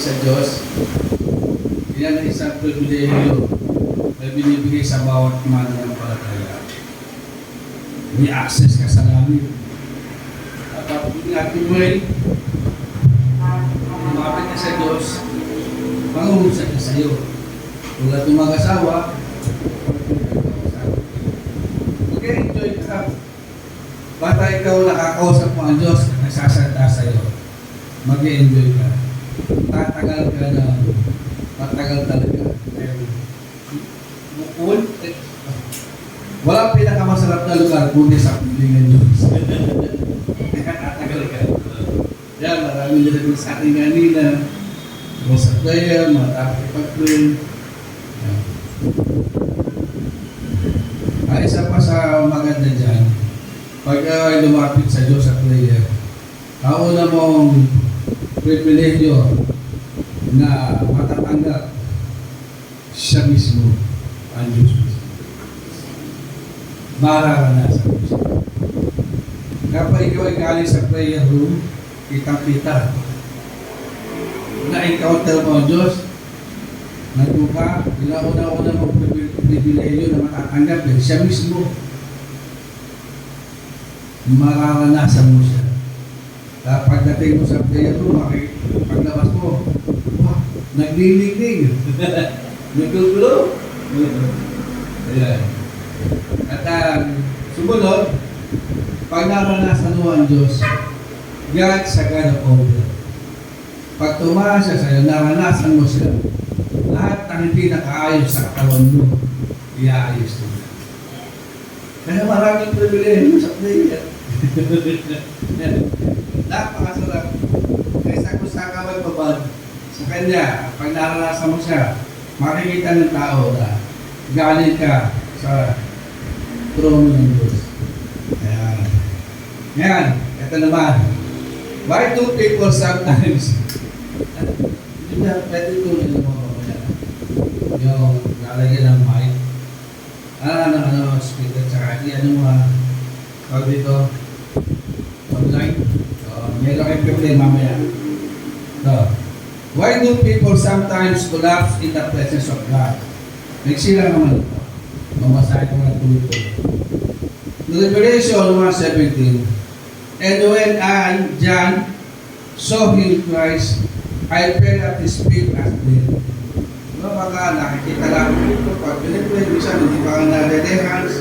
sa Diyos, yan ang isang pribilehiyo na binibigay sa bawat mananampalataya. May access ka sa langit. At kapag natin mo lumapit ka sa Diyos, mangungusap ka sa iyo. Tulad ng mag-asawa, mag-enjoy ka. Bata ikaw nakakausap mo ang Diyos at nagsasalita sa iyo, mag-enjoy ka. Tatagal ka na, matagal talaga. Bukod, walang pinakamasarap na lugar kundi sa pilingan Diyos. Tatagal ka. Yan, marami nila sa ating kanina. Sa prayer, matapos pag-pray. Ay, isa pa sa maganda dyan, pag lumapit sa Diyos sa prayer, ang una mong pribilehiyo na matatanggap siya mismo ang Diyos mismo. Mararanasan mo siya. Kapag ikaw ay galing sa prayer room, kitang-kita na-encounter mo ang Diyos, nagbuka, una-una mong pribilehiyo na matatanggap din, siya mismo. Mararanasan mo siya. Pagdating mo sa prayer room, paglabas mo, wow, naglilingling. Nagkukulo. Ayan. At sumunod, pag naranasan mo ang Diyos, God sa God of order. Pag tumahan siya sa'yo, naranasan mo siya. Lahat ng hindi nakaayos sa katawan mo, iaayos mo. Kaya maraming pribilehiyo sa prayer. Napakasarap. Kaysa kung saan ka magbabad sa Kanya, pag naranasan mo siya, makikita ng tao na galing ka sa trono ng Diyos. Ayan. Ngayon, ito naman. Why do people sometimes hindi na pwede tuloy ng mga pamilya? Yung lalagyan ng mic, speaker, tsaka ano mga tawag dito, online. Meron kayong problema mamaya. So, why do people sometimes collapse in the presence of God? Nagsira naman ito. Mamasahin ko ng tuloy. Revelation 1:17. And when I, John, saw him Christ, I fell at his feet as dead. Baka nakikita lang ito. Pag pinipwede mo siya, hindi pa ka na-dedehans.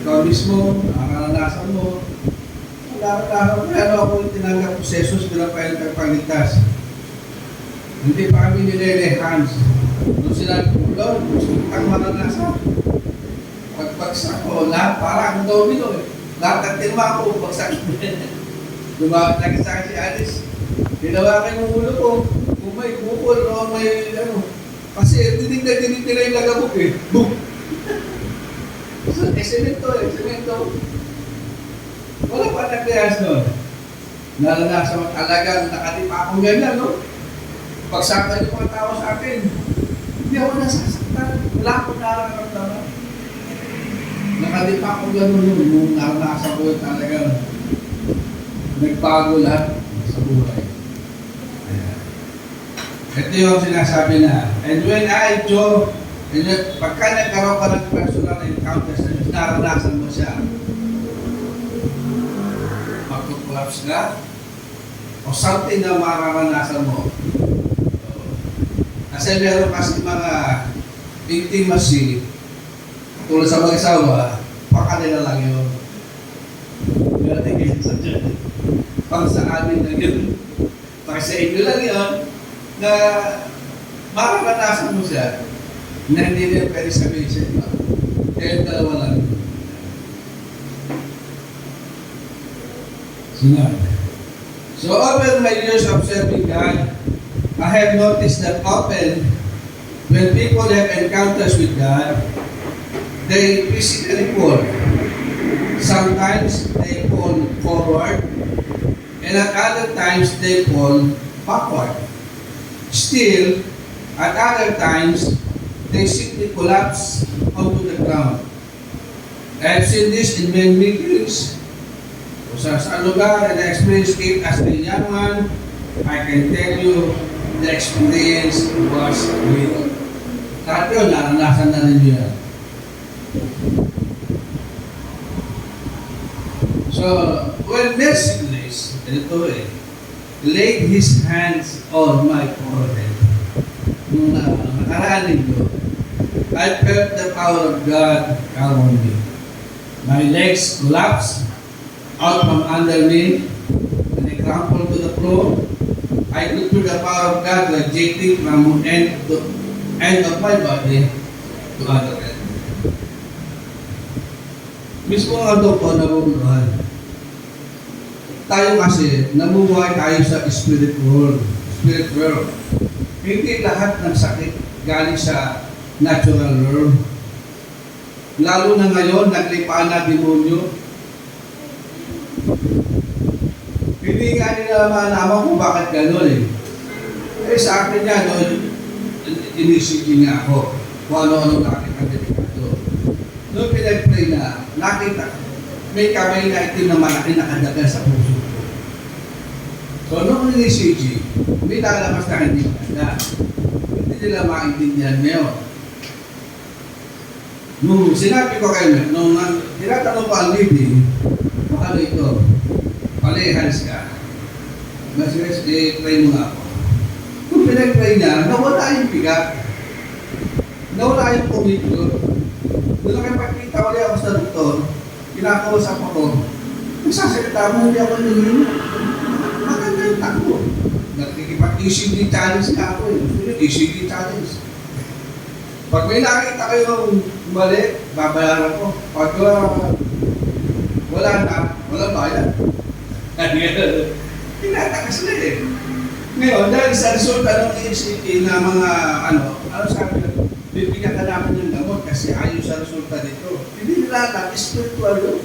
Ikaw mismo, nakaranasan mo. Pero ako tinanggap ko si Jesus bilang pagligtas. Hindi pa kami nilelehans. Nung sinabi ko, Lord, ang maranasan. Pagbagsak ko, lahat parang domino eh. Lahat ng tilma ko, bagsak ko. Lumapit lagi sa akin si Alice. Ginawakan yung ulo ko. Kung may bukol o may ano. Kasi dinig na yung lagabok eh. Boom! So, semento eh. Semento. Wala pa nag-reas nun. Naranasan mo talagang nakatipa akong ganyan, no? Pagsakan yung mga tao sa akin, hindi ako nasasaktan. Wala akong nararamdaman. Nakatipa akong gano'n nun. Nung naranasan ko talagang nagbago lahat sa buhay. Ayan. Ito yung sinasabi na, and when I, Joe, pagka nagkaroon ka ng personal encounter sa Diyos, naranasan mo siya. Magkukulapse ka, o something na mararanasan mo. Kasi meron kasi mga intimacy, tulad sa mag-asawa, pakanila lang yun. Meron tingin sa Diyos. Pag sa amin lang yun. Pag sa inyo lang yun, na mararanasan mo siya, na hindi niya pwede sabihin siya. Kaya dalawa lang yun. Sinag. So over my years of serving God, I have noticed that often when people have encounters with God, they physically fall. Sometimes they fall forward, and at other times they fall backward. Still, at other times, they simply collapse onto the ground. I have seen this in many meetings. Sa lugar and I experienced it as a young man, I can tell you, the experience was real. Lahat yun, naranasan na rin yun. So, when Merciless, ito laid his hands on my forehead. Nung nakaraan nito, I felt the power of God come on me. My legs collapsed out from under me, and I crumpled to the floor. I could feel the power of God radiating from end of my body to other end. Mismo ang doktor na bumuhay. Tayo kasi, namubuhay tayo sa spirit world. Spirit world. Hindi lahat ng sakit galing sa natural world. Lalo na ngayon, naglipaan na demonyo. Hindi nga nila malaman kung bakit gano'n eh. Eh sa akin nga, no, inisipin nga ako kung ano-ano bakit ang delikado. Noong pinag-pray na, nakita, may kamay na itim na malaki nakadagan sa puso. So, noong inisipin, may lalabas na hindi maganda. Hindi nila maintindihan ngayon. Nung sinabi ko kayo, nung tinatanong ko ang leading, ano ito? Palehans ka. Mas pray mo nga ako. Kung pinag-pray na, nawala yung bigat. Nawala yung commitment. Doon na kayo pagkita ulit ako sa doktor, kinakausap ako, nagsasalita mo, hindi ako nilin. Maganda yung takbo. Nakikipag-ECG challenge na ako eh. ECG challenge. Pag may nakita kayong mali, babayaran ko. Pag wala na, walang bayan. Tinatakas na eh. Ngayon, dahil sa resulta ng ECG na mga ano sabi na, bibigyan ka namin ng gamot kasi ayaw sa resulta dito. Hindi nila alam, spiritual yun.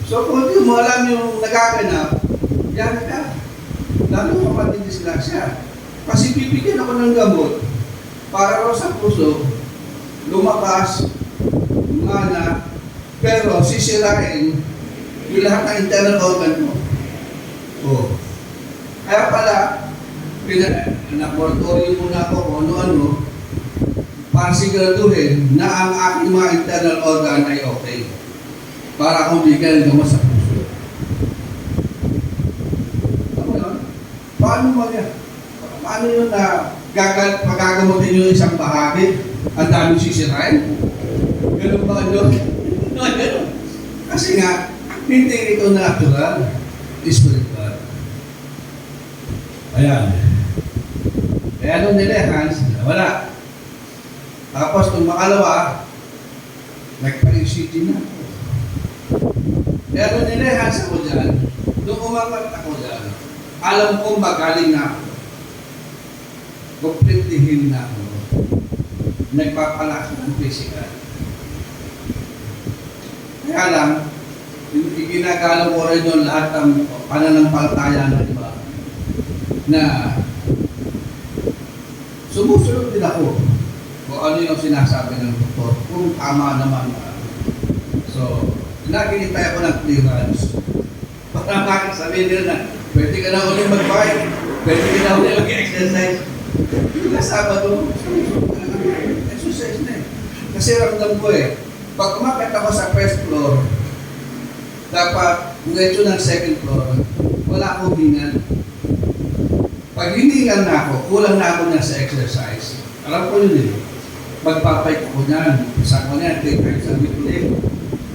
So kung hindi mo alam yung nagaganap, yan ka. Lalo kapatid sila siya. Kasi bibigyan ako ng gamot para raw sa puso, lumakas, mana, pero sisirain yung lahat ng internal organ mo. Oh. Kaya pala, na-laboratory muna ako kung ano-ano para siguraduhin na ang aking mga internal organ ay okay. Para akong bigyan ng gamot sa puso. Ano yun? Paano mo yan? Paano yun na pagkagamutin yung isang bahagi, ang daming sisirain? Ganun ba yun? No, ganun. Kasi nga, hindi ito natural, spiritual. Ayan. Kaya nung nilehans, wala. Tapos nung makalawa, nagpa-ECG na ako. Kaya nung nilehans ako dyan, nung umangat ako dyan, alam kong magaling na ako. Completely healed na ako. Nagpapalakas ng physical. Kaya lang, iginagalaw ko rin yung lahat ng pananampalataya ng iba na sumusunod din ako kung ano yung sinasabi ng doktor, kung tama naman. So, naginitay ako ng clearance. Para makakasabihin nila na, pwede ka na ulit mag-bike, pwede ka na ulit mag-exercise. Yung Sabado, exercise na eh. Kasi ramdam ko eh, pag umakit ako sa first floor, dapat diretso ng second floor, wala akong hingal. Pag hiningal na ako, kulang na ako na sa exercise. Alam ko yun eh. Magpapay ko niyan. Isa ko niyan, 3 times a week ulit.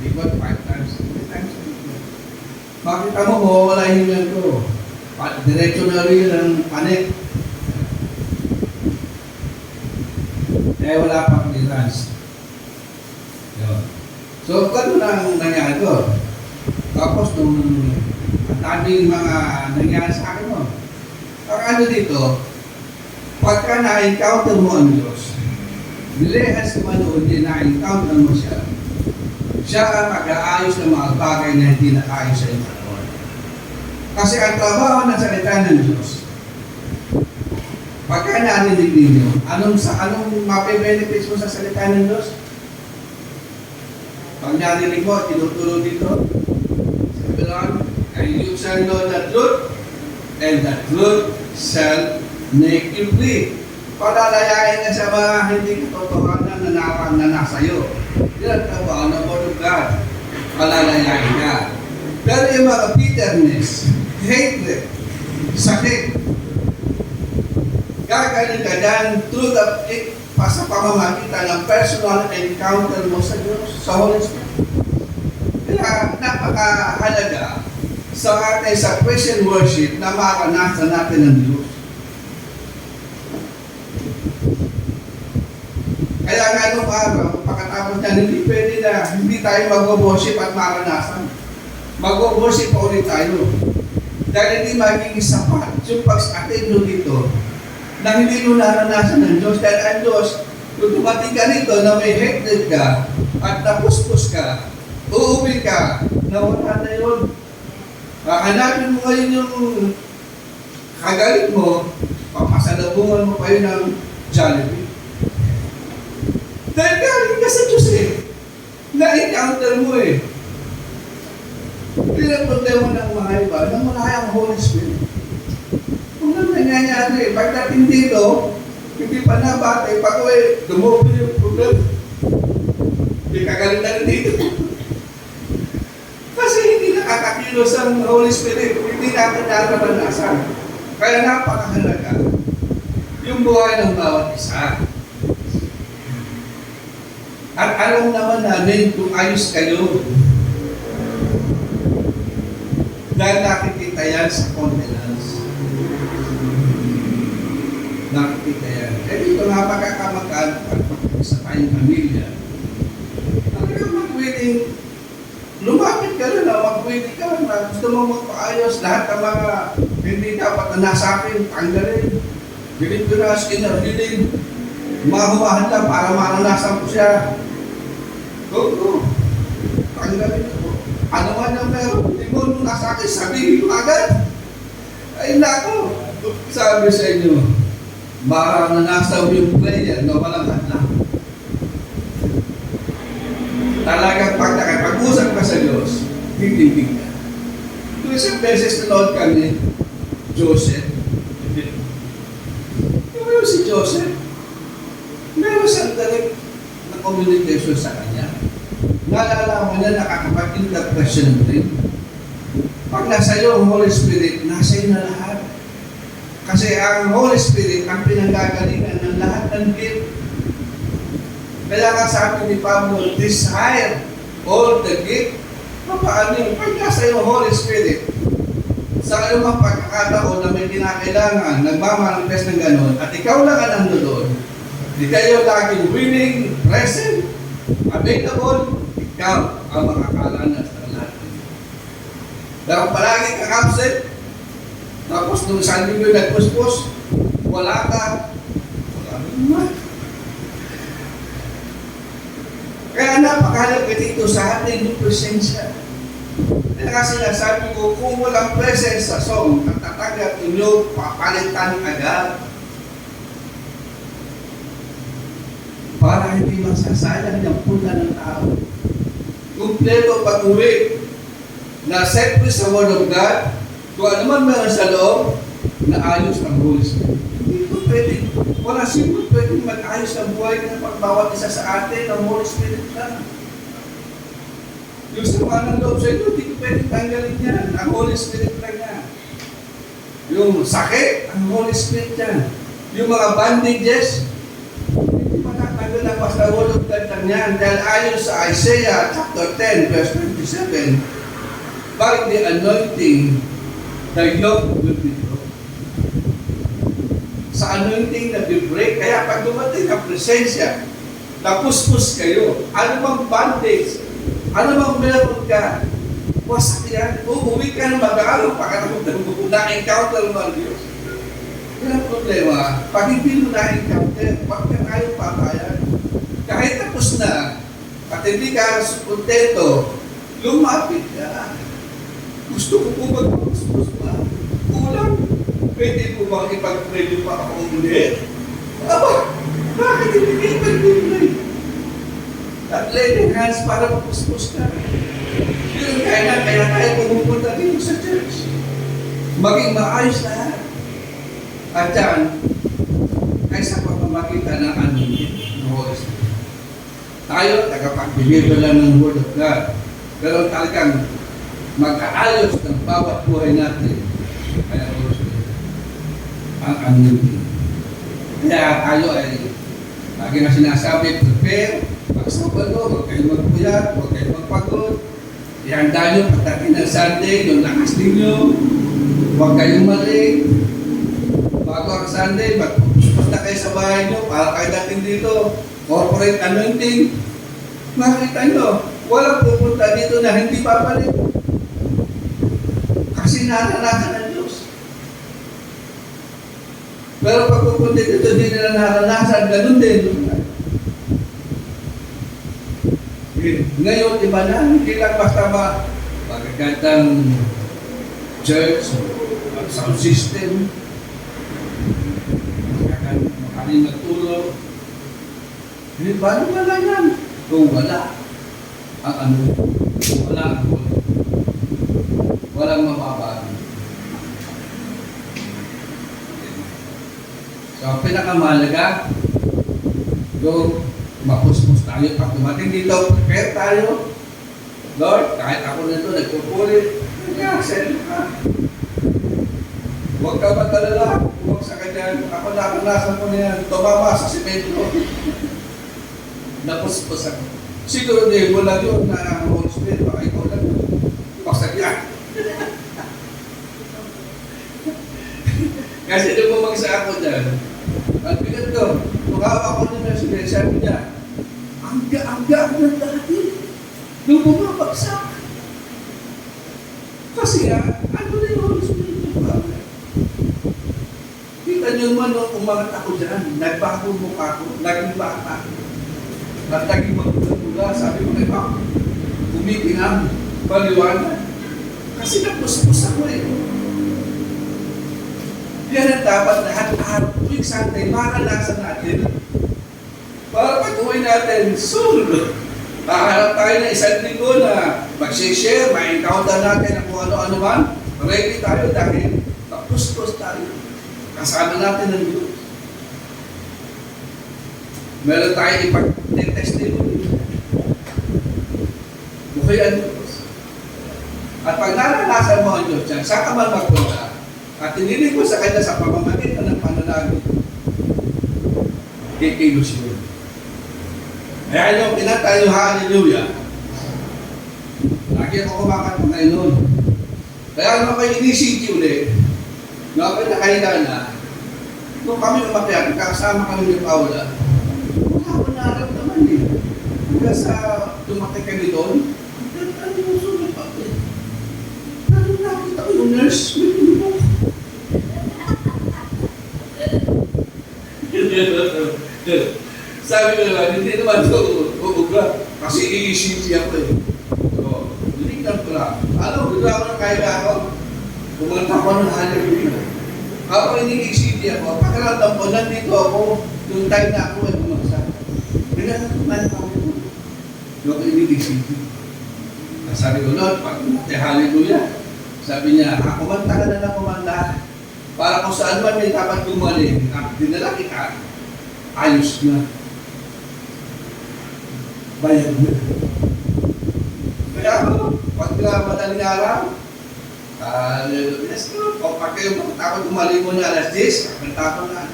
Ikot 5 times, 3 times a week. Makita mo, wala yung hingal ko. Diretso na rin ang panik. Kaya wala pang clearance. So, gano'n lang nangyari ko. Tapos, nung ang daming mga nangyari sa akin mo, ang ano dito, pagka na-encounter mo ang Diyos, nilehas naman noon din na-encounter mo siya, siya ang mag-aayos ng mga bagay na hindi nakaayos sa iyong katawan. Kasi ang trabaho ng salita ng Diyos, pagka narinig ninyo, anong mape-benefits mo sa salita ng Diyos? Pag narinig mo, tinuturo dito, sabi lang, and you shall know the truth, and the truth shall make you free. Palalayain ka sa mga hindi katotohanan na nasa iyo. Yan ang Word of God. Palalayain ka. Pero yung mga bitterness, hatred, sakit, gagaling ka dyan through sa pamamagitan ng personal encounter mo sa Diyos, sa Holy Spirit. Kaya napakahalaga sa ating sa praise and worship na maranasan natin ng Diyos. Kaya nga nung araw, pagkatapos niya, hindi pwede na hindi tayo mag-worship at maranasan. Mag-worship pa ulit tayo. Dahil hindi magiging sapat yung pag-attend nyo dito na hindi mo naranasan ng Diyos. Dahil ang Diyos, kung dumating ka rito na may hatred ka at napuspos ka, uuwi ka, nawala na yun. Hanapin mo ngayon yung kagalit mo, papasalabungan mo pa yun ng Jollibee. Dahil galing ka sa Diyos eh. Na-encounter mo eh. Hindi na problema ng mga iba, nang malaya ang Holy Spirit. Kung ano nangyayari, pagdating dito, hindi pa nabate, pag uwi, dumoble yung problema. Hindi kagaling na rin dito. Kasi hindi nakakakilos ang Holy Spirit, hindi natin naranasan. Kaya napakahalaga yung buhay ng bawat isa. At alam naman namin kung ayos kayo. Dahil nakikita yan sa countenance. Nakikita yan. Eh dito nga magkakamakan at sa tayong pamilya. Talagang mag-willing, lumapit ka rin na mag-willing ka rin na gusto mo magpaayos lahat ng mga hindi dapat na nasa akin, tanggalin. Bilin ko na skin or bilin. Mga humahanda para maranasan ko siya. Go. Tanggalin ko. Ano man ang meron, hindi mo nung nasa akin, sabihin ko agad. Ay nako, sabi sa inyo, maranasan yung prayer na walang hadlang. Talagang pag nakapag-usap ka sa Diyos, titindig ka. Kung isang beses nanood kami, Joseph. Yung si Joseph, meron siyang direct na communication sa kanya. Nalalaman niya nakakapag-interpretation ng dream. Pag nasa iyo ang Holy Spirit, nasa iyo na lahat. Kasi ang Holy Spirit ang pinanggagalingan ng lahat ng gift. Kaya nga sabi ni Pablo, desire all the gift. Paano yung pag nasa iyo ang Holy Spirit, sa anumang pagkakataon na may kinakailangan, nagmamanifest ng gano'n, at ikaw lang ang nandoon, di kayo laging willing, present, available, ikaw ang makakalanas ng lahat. Dahil palagi kang absent, tapos nung isang linggo nagpuspos, wala ka, wala naman. Kaya napakahalaga dito sa ating yung presensya. Kaya kasi nasabi ko, kung walang presence sa song, ang tatagat ninyo, papalitan agad. Para hindi masasayang yung punta ng tao. Kumpleto pag-uwi na set sa Word of God, kung ano man meron sa loob, na ayos ang Holy Spirit. Hindi ko pwede, wala simple pwede mag-ayos ang buhay ng pagbawat isa sa atin ng Holy Spirit lang. Yung sama ng loob sa ito, hindi ko pwede tanggalin yan. Ang Holy Spirit lang yan. Yung sakit, ang Holy Spirit yan. Yung mga bandages, hindi matatanggal na basta Word of God lang yan. Dahil ayon sa Isaiah chapter 10, verse 27, by the anointing, the yoke will be broken. Sa anointing na be-break, kaya pag dumating ang presensya, napuspos kayo, ano bang bandage, ano bang meron ka, wasak yan, uuwi ka ng mag-aaral, na-encounter mo ang Diyos. Yan ang problema, pag hindi mo na-encounter, wag ka kayong patayan. Kahit tapos na, at hindi ka kontento, lumapit ka. Gusto ko po magpapuspos pa. Kulang. Pwede po bang ipag-pray pa ako ulit? Aba, bakit hindi ka ipag-pray? At laying hands para mapuspos ka. Yun kaya tayo pumupunta dito sa church. maging maayos lahat. At yan, ay sa pamamagitan ng anointing ng Holy Spirit. Tayo, tagapag-deliver lang ng Word of God. Pero talagang magkaayos ng bawat buhay natin. Kaya Holy Spirit, ang anointing. Kaya tayo ay lagi na sinasabi, prepare, magsabado, huwag kayong magpuyat, huwag kayong magpagod. Ihanda nyo pagdating ng Sunday, yung lakas ninyo, huwag kayong mali. Bago ang Sunday, magpupunta kayo sa bahay nyo, para kayo dating dito, corporate anointing. Makita nyo, walang pupunta dito na hindi papalit. Kasi naranasan ng Diyos. Pero pag pupunta dito, hindi nila naranasan, ganun din. Ngayon, iba na, hindi lang basta magagandang church, sound system, makaling magtulog. Hindi ba wala yan? Kung wala, ang ano, wala ang wala. Walang mababago. So, ang pinakamahalaga, yung mapuspos tayo pag dumating dito, prepare tayo. Lord, kahit ako nito nagpupuli, send ka. Huwag ka matalala, huwag sa kanya. Ako nakanasan ko na yan, tumama sa simento. Napuspos ako. Siguro din, wala yun na Holy Spirit, baka ikaw lang. Pagsagyan. Kasi nung bumagsa ako dyan, ang bigat ko, tukawa ko na Spirit, sabi niya, angga ako ng dati. Nung bumabagsak. Kasi ano na yung Holy Spirit niya? Kita niyo man, nung umangat ako dyan, nagbago mukha ko, naging bata. At naging magtula, sabi ko kay Papa, umipinang, paliwanag. Kasi napuspos ako eh. Yan ang dapat lahat-lahat tuwing Sunday, maranasan natin. Para pag-uwi natin, sunod. Hahanap tayo ng isang linggo na mag-share, ma-encounter natin kung ano-ano man. Ready tayo dahil tapos-tapos tayo. Kasama natin ng Diyos. Meron tayo ipag-testimony. Bukay ang Diyos. At pag naranasan mo ang Diyos dyan, saan ka man magpunta, at tininig mo sa Kanya sa pamamagitan ng panalangin, kikilos yun. Kaya yung pinatay yung hallelujah, lagi ako kumakat ng ngayon. Kaya nung kayo inisiti ulit, nung ako'y nakahiga na, nung kami umakyat, kasama kami ni Paula, wala ko naramdaman eh. Hanggang sa tumakay kami doon, ano yung sunod pa ko eh. Ano nakita ko yung nurse, may pinubok. Sabi ko naman, hindi naman ito uugra. Kasi iisip siya ko eh. So, linignan ko lang. Alam, bigla ko na kaya ako. Kumanta ko ng hallelujah. Habang iniisip siya ko, pakiramdam ko, nandito ako, yung time na ako ay bumagsak. Pinagkuman ko ako. Yung ako iniisip. Sabi ko, Lord, pag hallelujah. Sabi niya, kumanta ka na lang kumanta. Para kung saan man may dapat gumaling, dinala kita, ayos na. Bayad na. Kaya ako, pag madaling araw, yes, o pag kayo takot gumaling mo na alas 10, kakanta ko na.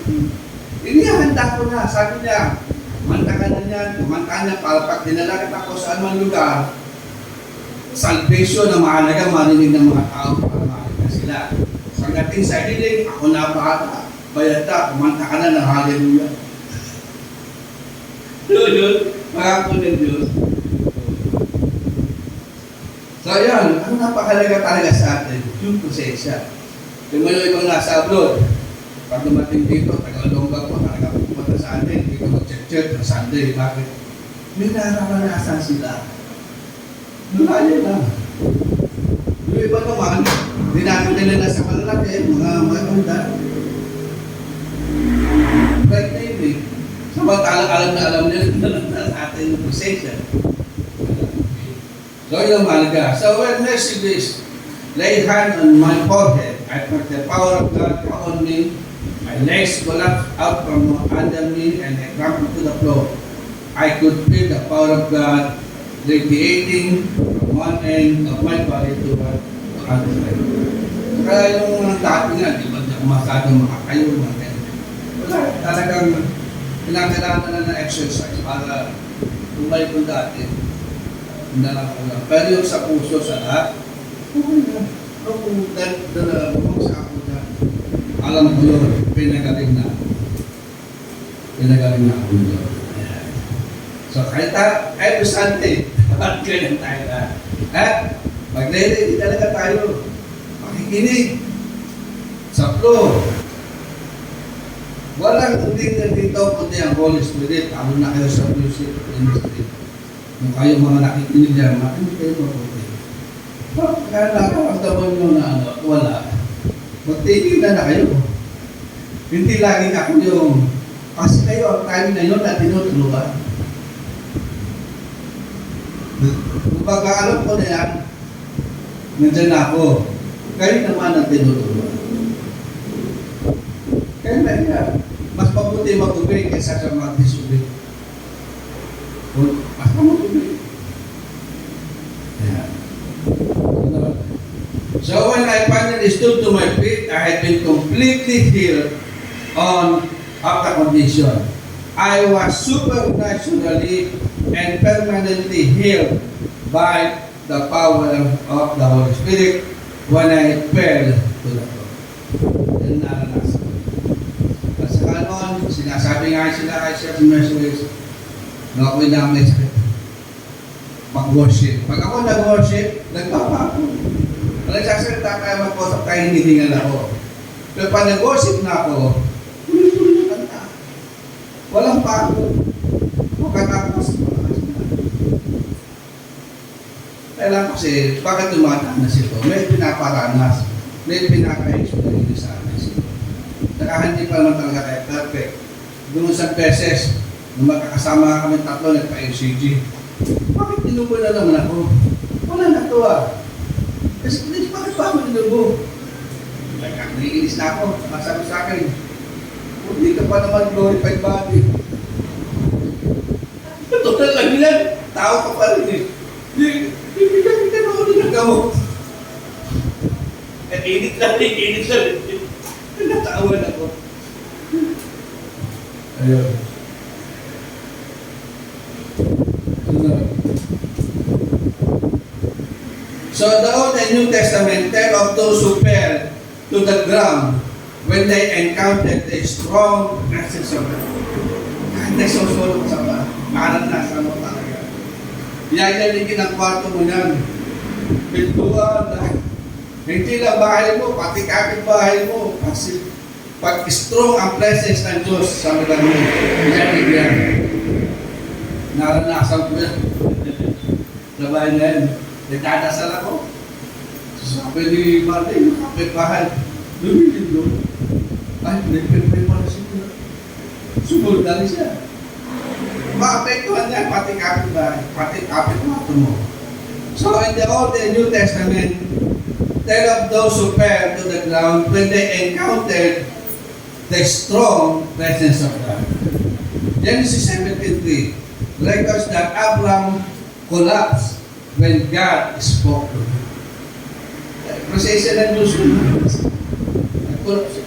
Inihanda ko na, sabi niya, kumanta ka na niyan, kumanta niya, para pag dinala kita kung saan man lugar, salvation na mahalaga marinig ng mga tao para mahalaga sila. Pagdating sa hiling, ako na bata, bayad na, kumanta ka na ng hallelujah. Yun, mga po ng Diyos. So yan, ano napakalaga talaga sa atin? Yung prosesya. Yung mga ibang nasa abroad, pag dumating dito, tagalongga ko, talaga pupunta sa atin, dito mag-check ng Sunday, bakit? May naranasan sila. Malayo na. Yung iba naman, dinakit nila na sa malalaki, mga banda. Right na yun eh. Samantalang alam nila na sa atin yung prosesya. So, yung mahalaga. So, when mercy grace, lay hand on my forehead, I felt the power of God come on me. My legs collapsed out from under me and I crumpled to the floor. I could feel the power of God radiating from one end of my body to the other side. Kaya yung mga dati nga, di ba masyadong makakayo, wala, talagang kinakailangan na ng exercise para bumalik ko dati. Pero yung sa puso, sa lahat, okay na. Kung sa ako na, alam ko yun, pinagaling na. Pinagaling na ako yun. So, kahit every Sunday, dapat ganyan tayo na. Mag-ready talaga tayo. Makikinig. Sa flow. Walang leader dito kundi ang Holy Spirit. Ano na kayo sa music industry. Kung kayo mga nakikinig dyan, makinig kayo mabuti. Kaya nakakataman nyo na wala. Magtigil na kayo. Hindi lagi ako yung, kasi kayo ang time na yun na tinutulungan. Kung pagkaalam ko na yan, nandyan na ako. Kayo naman ang tinutulungan. Kaya na yan. Mas mabuti mag-ubay kaysa sa mga disobey. Mas mabuti. Ayan. So when I finally stood to my feet, I had been completely healed of the condition. I was supernaturally and permanently healed by the power of the Holy Spirit when I fell to the floor. Yan naranasan ko. At saka noon, sinasabi nga sila kay Chef Mercedes, na ako'y damay sakit. Mag-worship. Pag ako nag-worship, nagpapako. Kung nagsasalita tayo mag-worship tayo, hinihingal ako. Pero pag nag-worship na ako, tuloy-tuloy na kanta. Walang pako. Pagkatapos, kailangan kasi, bakit tumatanas ito? May pinaparanas, may pinaka-experience sa amin ito. Saka hindi pa naman talaga tayo perfect. Doon sa beses, nung magkakasama kami tatlo, nagpa-UCG. Bakit tinubo na naman ako? Wala na ito Kasi bakit pa ako tinubo? Naiinis na ako, masabi sa akin, hindi ka pa naman glorified body. Total lang yan, tao ka pa rin Hindi ka na ulit ng gamot. Init lang. Natawan ako. Ayun. So the Old and New Testament tell of those who fell to the ground when they encountered a strong presence of God. Kahit nagsusulong sa ba, maranasan mo talaga. Iayaligin ang kwarto mo yan. Pintuan na. Hindi lang bahay mo, pati kapit bahay mo. Kasi pag strong ang presence ng Diyos sa mga mo, iayaligin. Naranasan ko yan. Sa bahay na yan. Nagdadasal ako. Sabi ni Martin, kapit bahay. Lumilin doon. Ay, nagpipay pala siya. Sumul na rin siya. Maapektuhan niya, pati kapit bahay, pati kapit mato mo. So in the Old and New Testament, tell of those who fell to the ground when they encountered the strong presence of God. Genesis 17:3 records that Abraham collapsed when God spoke to him. Prosesya ng Diyos yun. Nag-collapse.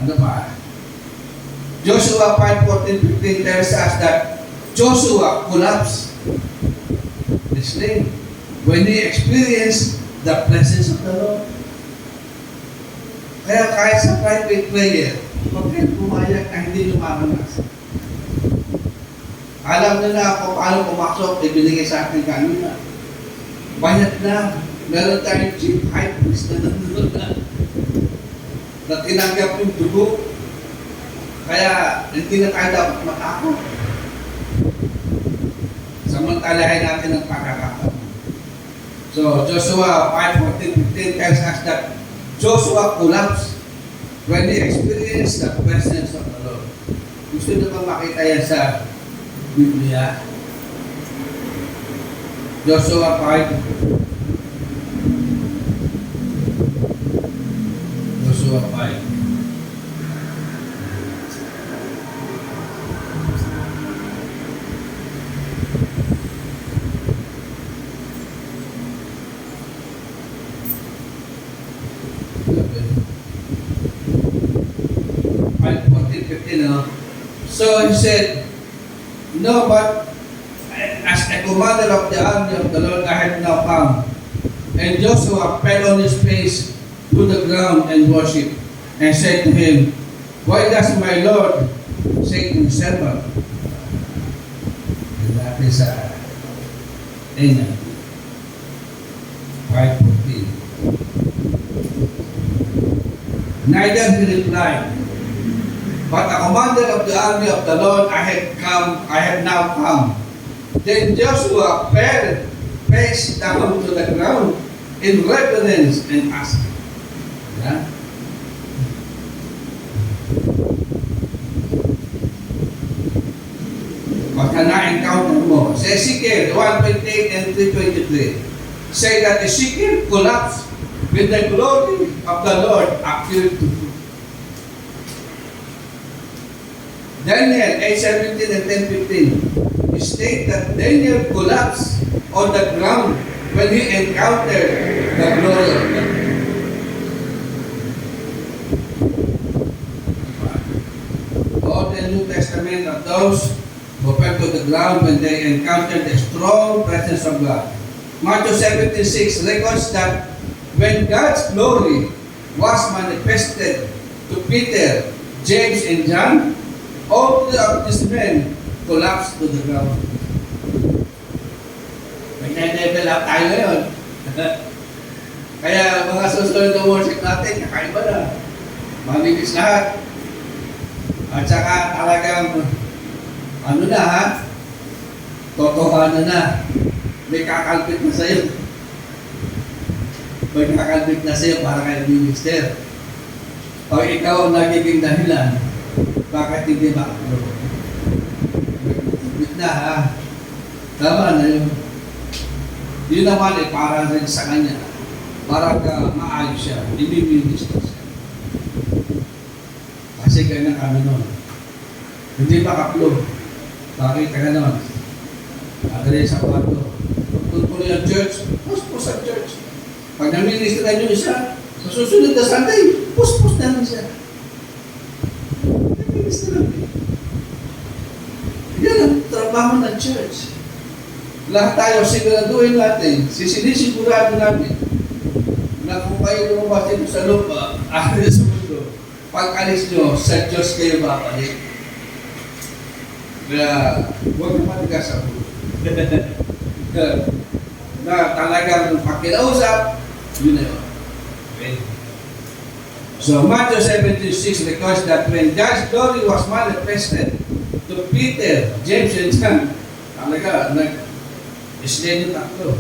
Ano ba? Joshua 5:14-15 tells us that Joshua collapsed this day when he experienced the presence of the Lord. Kaya kahit sa private prayer, huwag kayo pumayag na hindi lumamanas. Alam nila kung paano pumasok, ibinigay sa akin kanina. Bayad na. Meron tayong chief high priest na nandun na tinanggap yung dugo. Kaya hindi na tayo dapat matakot. Samantalahin natin ang pagkakataon. So Joshua 5:14-15 tells us that Joshua collapsed when he experienced the presence of the Lord. Gusto nyo bang makita yan sa Biblia? Joshua 5. So he said, no, but as a commander of the army of the Lord, I have now come. And Joshua fell on his face to the ground and worshipped, and said to him, why does my Lord say to his servant? And that is Enoch 5:14. Neither he replied, but the commander of the army of the Lord, I have now come. Then Joshua fell face down to the ground in reverence and asked. Yeah? Pagka na-encounter mo, sa Ezekiel 1:28 and 3:23, say that Ezekiel collapsed when the glory of the Lord appeared to him. Daniel 8:17 and 10:15 state that Daniel collapsed on the ground when he encountered the glory of God. All the New Testament of those who fell to the ground when they encountered the strong presence of God. Matthew 17:6 records that when God's glory was manifested to Peter, James, and John, all of these men collapsed to the ground. Nag-level up tayo ngayon. Kaya mga susunod na worship natin, kakaiba na. Malinis lahat. At saka talagang, ano na ha? Totohanan na. May kakalpit na sa'yo. May kakalpit na sa'yo para kay minister. Pag ikaw ang nagiging dahilan, bakit hindi makakalo? May na ha? Tama na yun. Yun naman eh, para rin sa kanya. Para ka maayos siya. Ibiminister siya. Kasi ganyan kami nun. Hindi makaklo. Bakit ka ganon? Adre sa kwarto. Pagtutuloy ang church, puspos ang church. Pag naminister na nyo isa, sa susunod na Sunday, puspos na lang siya. Naminister lang eh. Yan ang trabaho ng church. Lahat tayo siguraduhin natin, sinisigurado natin na kung kayo lumabas dito sa lupa, alis sa mundo, pag alis nyo, sa Diyos kayo babalik. Kaya, huwag na matigas sa bulo. Na talagang pagkinausap, yun na yun. Okay. So, Matthew 17:6 records that when God's glory was manifested to Peter, James, and John, talaga, nag-island yung tatlo.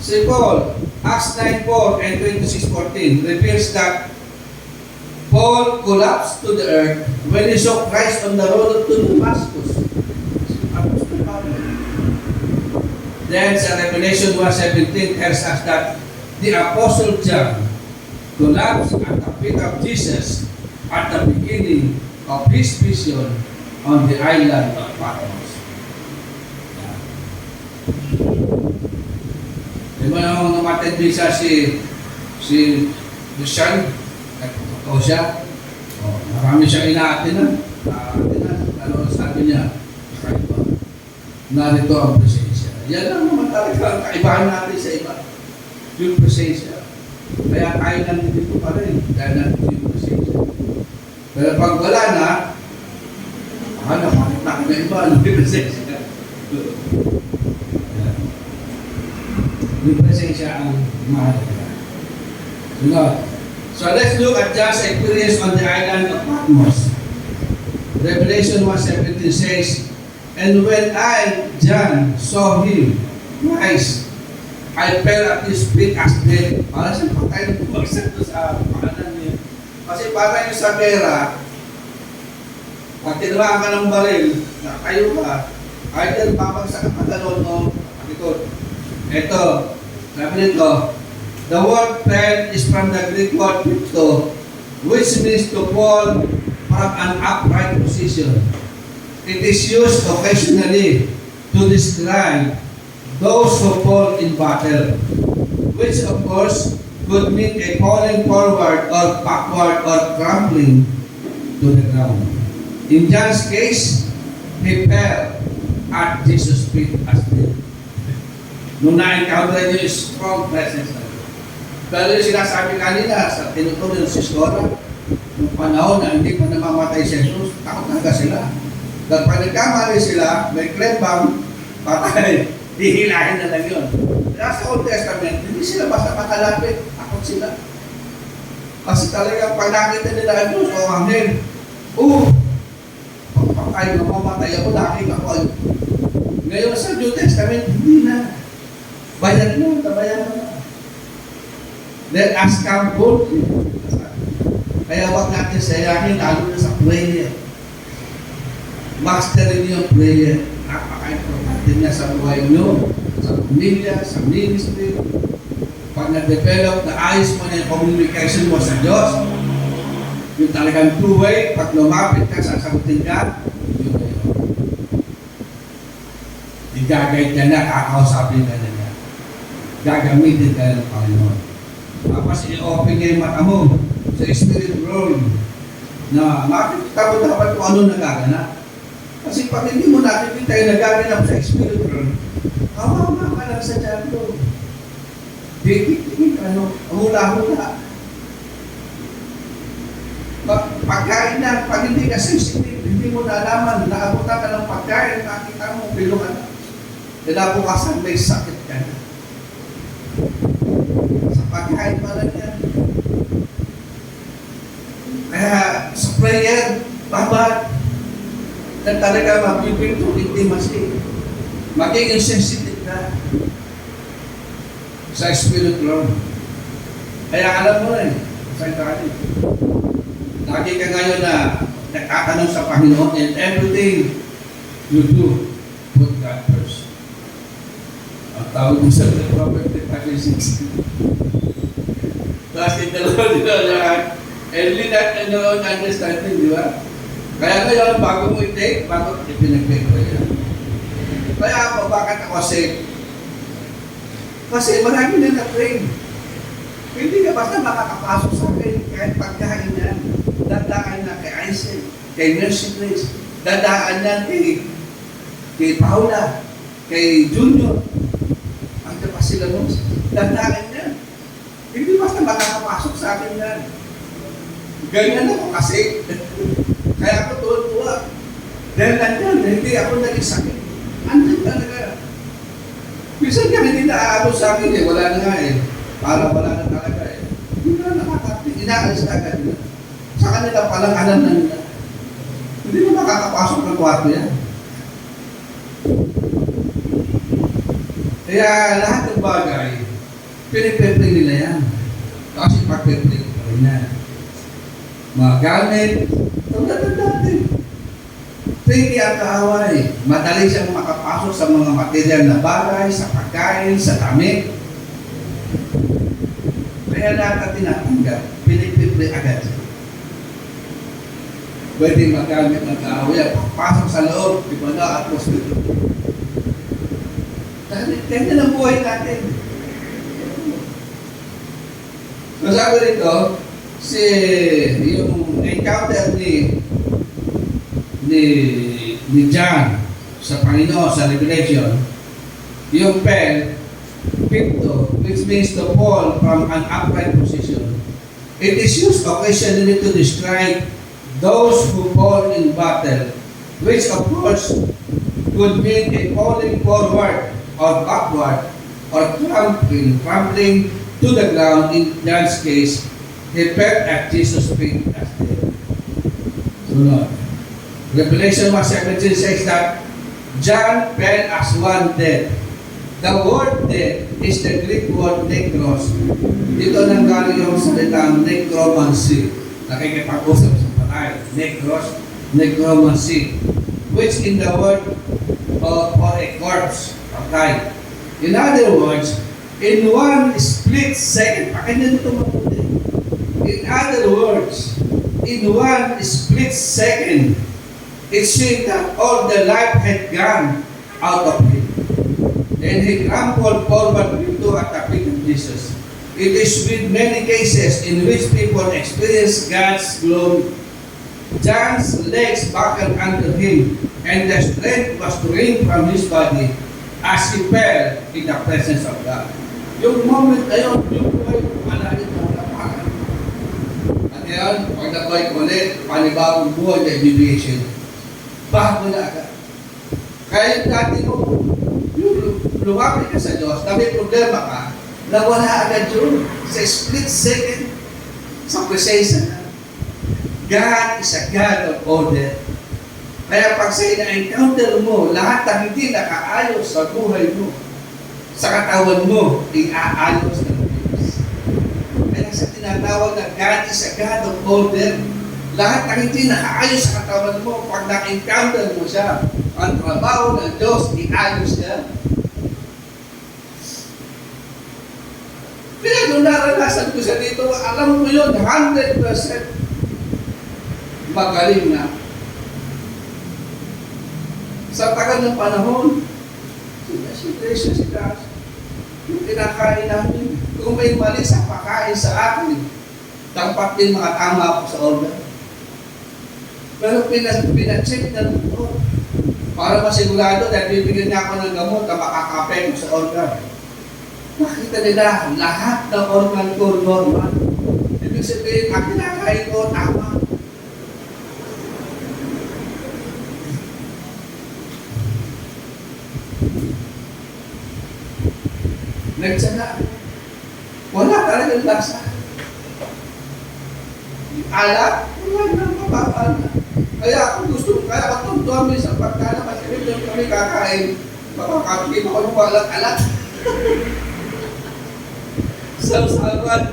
Si Paul, Acts 9:4 and 26:14 reveals that Paul collapsed to the earth when he saw Christ on the road to Damascus. Then sa Revelation 1:17 tells us that the Apostle John collapsed at the feet of Jesus at the beginning of his vision on the island of Patmos. Di ba nang namatid din siya si Christian? Nagpapataw siya. Marami siyang inaatinan. Ano sabi niya? Kakaiba. Narito ang presensya. Yan lang naman talaga ang kaibahan natin sa iba. Yung presensya. Kaya tayo nandito pa rin. Dahil nandito yung presensya. Pero pag wala na, napalit na kami iba. Ano yung presensya? Yung presensya ang mahalaga. So let's look at John's experience on the island of Patmos. Revelation 1:17 says, and when I, John, saw him, Christ, I fell at his feet as dead. Para siya patay na bumagsak sa pakanan niya. Kasi parang yung sa pera, pag tinawaan ka ng baril, nakayo ka, either babagsak ang pantalon o likod. Ito, sabi nito, the word fell is from the Greek word pipto, which means to fall from an upright position. It is used occasionally to describe those who fall in battle, which of course could mean a falling forward or backward or crumbling to the ground. In John's case, he fell at Jesus' feet as dead. Nung na-encounter niyo yung strong presence na Diyos. Pero yung sinasabi kanina sa tinutuloy ng Siskora, nung panahon na hindi pa namamatay si Jesus, takot na sila. Dahil pag nagkamali sila, may klembang, patay, hihilahin na lang yun. Nasa Old Testament, hindi sila basta makalapit, takot sila. Kasi talaga pag nakita nila ang Diyos o anghel, pagpapay, mamamatay ako, nakita ko. Ngayon sa New Testament, hindi na. Bayad mo, tabayan mo na. Let us come boldly. Kaya wag natin sayahin, lalo na sa prayer. Masterin niyo yung prayer. Napaka-importante niya sa buhay niyo, sa pamilya, sa ministry. Pag na-develop na ayos mo na yung communication mo sa Diyos, yung talagang two-way, pag lumapit ka, sasagutin ka, yun na yun. Igagay ka na, kakausapin ka na niya. Gagamitin ka ng Panginoon. Tapos i-open niya yung mata mo sa spirit world na makikita mo dapat kung ano nagaganap. Kasi pag hindi mo nakikita yung nagaganap sa spirit world, kawawa ka lang sa dyan. Dikit-dikit, hula-hula. Pagkain na, pag hindi ka sensitive, hindi mo nalaman, naabutan ka ng pagkain, nakita mo, bilungan na. Kinabukasan, may sakit ka na. Sa pagkain pa lang yan. Kaya sa prayer, babad, na talaga mabibigto intimacy. Magiging sensitive ka sa spirit Lord. Kaya alam mo rin, sa tayo. Lagi ka ngayon na nagtatanong sa Panginoon and everything you do, put God first. Ang tawag mo sa Prophet 5:16. Kasi dalawa dito lahat. And lead that in your own understanding, di ba? Kaya ngayon, bago mo i-take, bago ipinag-take ko yan. Kaya ako, bakit ako safe? Kasi marami na na-train. Hindi ka basta makakapasok sa akin kahit pagkain yan. Dadaan na kay Isaac, kay Mercy Grace. Dadaan yan kay Paula, kay Junior. Ang pa sila mo. Dadaan yan. Hindi basta makakapasok sa akin yan. Ganyan ako kasi. Kaya ako tuwa-tuwa. Dahil nandiyan, hindi ako naging sakit. Andyan talaga. Minsan nga hindi naaabot sa akin eh. Wala na nga eh. Para wala na talaga eh. Hindi na nakakapit. Inaalis na agad nila. Sa kanila palang alam na nila. Hindi na makakapasok ng kwarto yan. Kaya lahat ng bagay, pinipipili nila yan. Kasi pagpipili pa rin yan. Mga gamit, tulad natin. Pwede ang kaaway. Madali siyang makapasok sa mga material na bagay, sa pagkain, sa damit. Kaya lahat ang tinatanggap, pinipipili agad. Pwede magamit ng kaaway, pagpasok sa loob, iba na atmosphere. Kaya ng buhay natin. Masabi rito, yung encounter ni John sa Panginoon, sa Revelation, yung pen, picto, which means to fall from an upright position. It is used occasionally to describe those who fall in battle, which of course could mean a falling forward or backward or crumbling to the ground. In John's case, he fell at Jesus' feet as dead. Sunod. Revelation 1:17 says that John fell as one dead. The word dead is the Greek word nekros. Dito nang galing yung salitang necromancy. Nakikipag-usap sa patay. Necromancy. Which in the word for a corpse, patay. In other words, in one split second, pakinggan nito mabuti. In other words, in one split second, it seemed that all the life had gone out of him. And he crumpled forward into at the feet of Jesus. It is with many cases in which people experience God's glory John's legs buckled under him, and the strength was drained from his body as he fell in the presence of God. Yung moment na yun, yung buhay ko malalim ng lapakan. At yan, pag nabuhay ko ulit, panibagong buhay na deviation. Bago na agad. Kaya dati mo, yung lumapit ka sa Diyos, na may problema ka, nawala agad yun sa split second sa presensya na. God is a God of order. Kaya pag sa ina-encounter mo, lahat ng hindi nakaayos sa buhay mo, sa katawan mo, iaayos ng Diyos. Kaya sa tinatawag na God is a God of order, lahat ng hindi nakaayos sa katawan mo, pag na-encounter mo siya, ang trabaho ng Diyos, iayos niya. Kaya nung naranasan ko siya dito, alam mo yun, 100% magaling na. Sa tagal ng panahon, si Gracious, si God, yung kinakain namin, kung may mali sa pakain sa akin, tampak din mga tama ako sa order. Pero pinacheck na ito para masigurado dahil bibigyan niya ako ng gamot na makakapekto sa organ. Nakita nila, lahat ng organ ko normal. Ibig sabihin, ang kinakain ko, tama. Nagtsaga. Wala talagang lasa. Alat, wala nang mapapala. Kaya ako tuntuan sa pagkala, kasi doon kami kakain, makakapin ako ng walang-alat. Sasawan.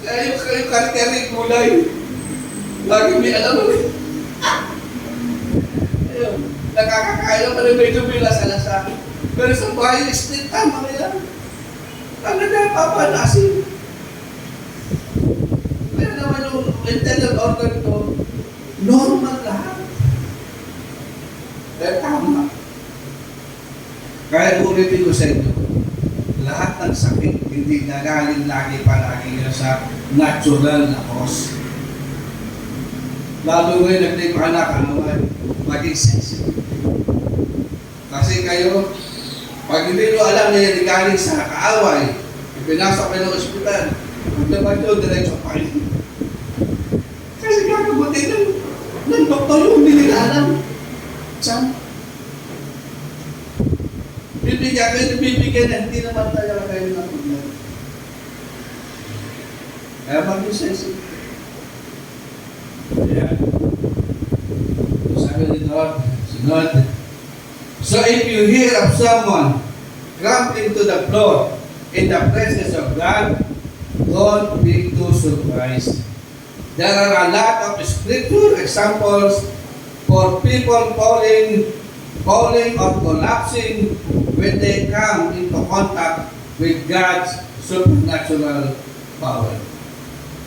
Kayo karikari gulay. Lagi may alam mo. Ayun, nakakakain lang pala medyo may lasa-lasa. Pero sa bahay, split tama nila. Talaga, papanasin. Kaya naman yung internal organ ko, normal lahat. Kaya tama. Kaya ulitin ko sa inyo, lahat ng sakit, hindi nagaling lagi palagi sa natural na cause. Lalo ngayon, nagday pa anak, maging sensitive. Kasi kayo, pag hindi nyo alam na yan galing sa kaaway, ipinasok kayo ng ospital, paglaban nyo, diretso pa rin. Kasi kakabutin ng doktor yung hindi nila alam. Saan? Bibigyan na, hindi naman talaga kayo ng problema. Kaya mag-sensitive. Ayan. Sabi nito, sunod. So if you hear of someone crumbling to the floor in the presence of God, don't be too surprised. There are a lot of scripture examples for people falling or collapsing when they come into contact with God's supernatural power.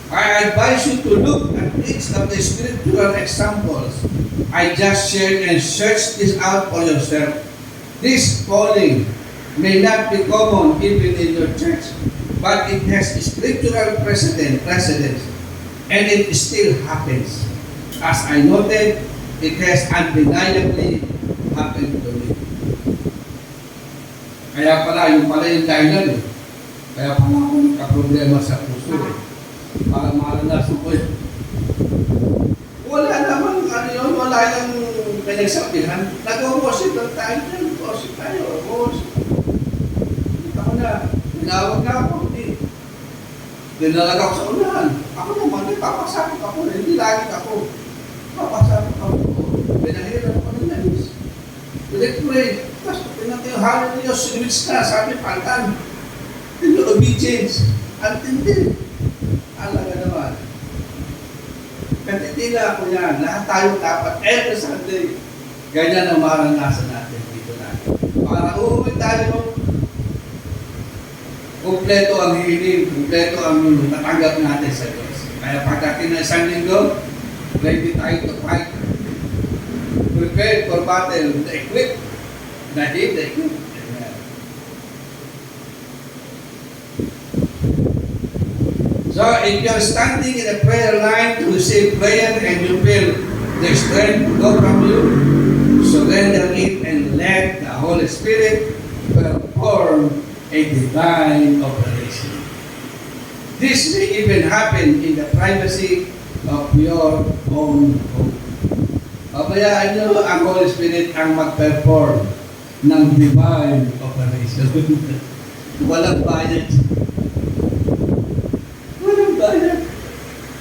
I advise you to look at each of the scriptural examples I just shared and search this out for yourself. This calling may not be common even in your church, but it has scriptural precedence, and it still happens. As I noted, it has undeniably happened to me. Kaya pala, yung dahilan eh. Kaya pala ako nagka-problema sa puso eh. Para maranasan ko yun. Wala naman, wala yung pinagsabihan. Nag-worship lang tayo dyan. Worship tayo, worship. Kita ko na, tinawag na ako. Dinalag ako sa unahan. Ako naman, papasakot ako. Hindi lagi ako. Papasakot ako. Pinahirap ako ng nanis. Pray. Tapos, pinatay yung hallelujah, switch na. Sabi, pantan. Yung obedience. Antindi. Alaga naman. Katitila ako yan. Lahat tayo dapat every Sunday. Ganyan ang maranasan natin dito natin. Para uuwi tayo, kumpleto ang hiling, kumpleto ang natanggap natin sa Diyos. Kaya pagdating ng isang linggo, ready tayo to fight. Prepare for battle. Equip. Equip. So if you're standing in a prayer line to receive prayer and you feel the strength go from you, surrender it and let the Holy Spirit perform a divine operation. This may even happen in the privacy of your own home. Pabayaan nyo ang Holy Spirit ang mag-perform ng divine operation. Walang bayad. Walang bayad.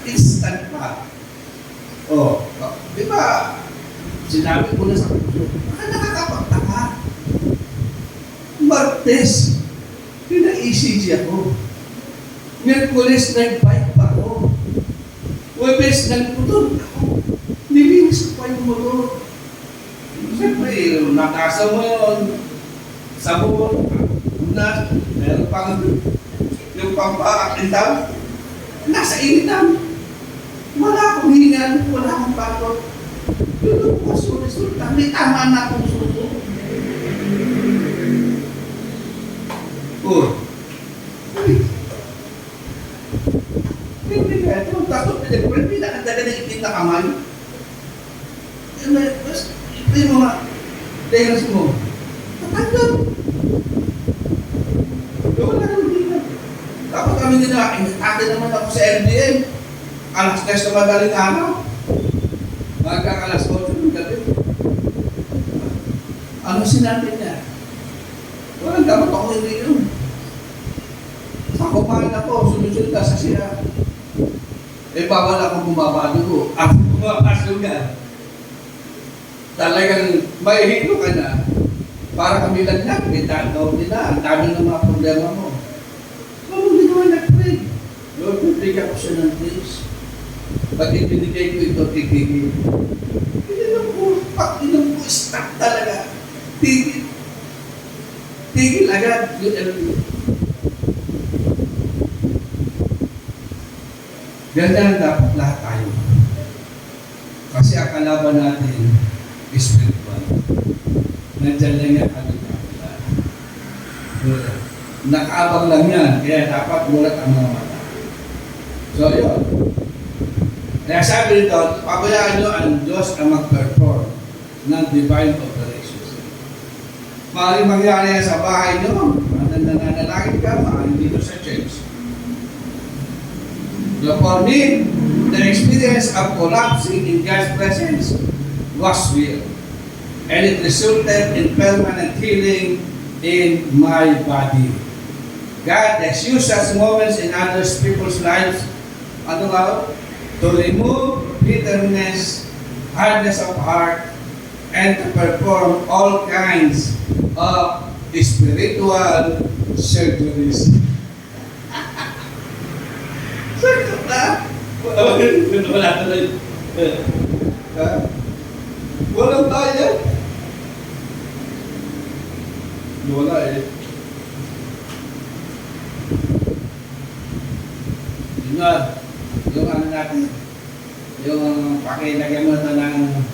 Instant pa. Di ba, sinabi ko na sa puso, baka nakakapagtaka. Martes, pina-ECG ako. Miyerkules, nag-bike pa ako. Webes, nagputol ako. Nilinis ko pa yung motor. Siyempre, nakasa mo yun. Sabon, meron pang yung pampaakindaw. Nasa initan. Wala akong hingan, wala akong pakot. Yun ang resulta. May tama na akong suso. Hindi nga ito. Tapos pinakadaga ng itim na kamay. Ito yung mga layers mo. Tatanggal. Wala kang hingan. Tapos kami ginawa, akin naman ako sa LBM. Alas 10 na madaling araw. Hanggang alas 8 ng gabi. Ano sinabi niya? Walang dapat ako hindi yun. Sa kumain ako, sunod-sunod ka sa siya. Bawal akong bumabado ko. Ako bumabado ka. Talagang may hilo ka na. Para kami laglag, may tanaw nila. Ang dami ng mga problema mo. So, hindi naman nag-pray. Lord, bibigyan ko siya ng grace. Pag ibinigay ko ito, tigigil. Inom ko, stop talaga. Tigil. Tigil agad. Ganyan dapat lahat tayo. Kasi ang kalaban natin is spiritual. Nandiyan lang yan kami kapila. Nakaabang lang yan, kaya dapat mulat ang mga mata. So yun. Kaya sabi nito, pabayaan nyo ang Diyos ang mag-perform ng divine operations. Maaaring mangyari yan sa bahay nyo, nananalangin ka, maaaring dito sa church. So for me, the experience of collapsing in God's presence was real. And it resulted in permanent healing in my body. God has used such moments in other people's lives, to remove bitterness, hardness of heart, and to perform all kinds of spiritual surgeries. Sakit na? Wala na rin. Walang bayad. Wala eh. Yun nga, yung ano natin, yung pakilagay mo na ng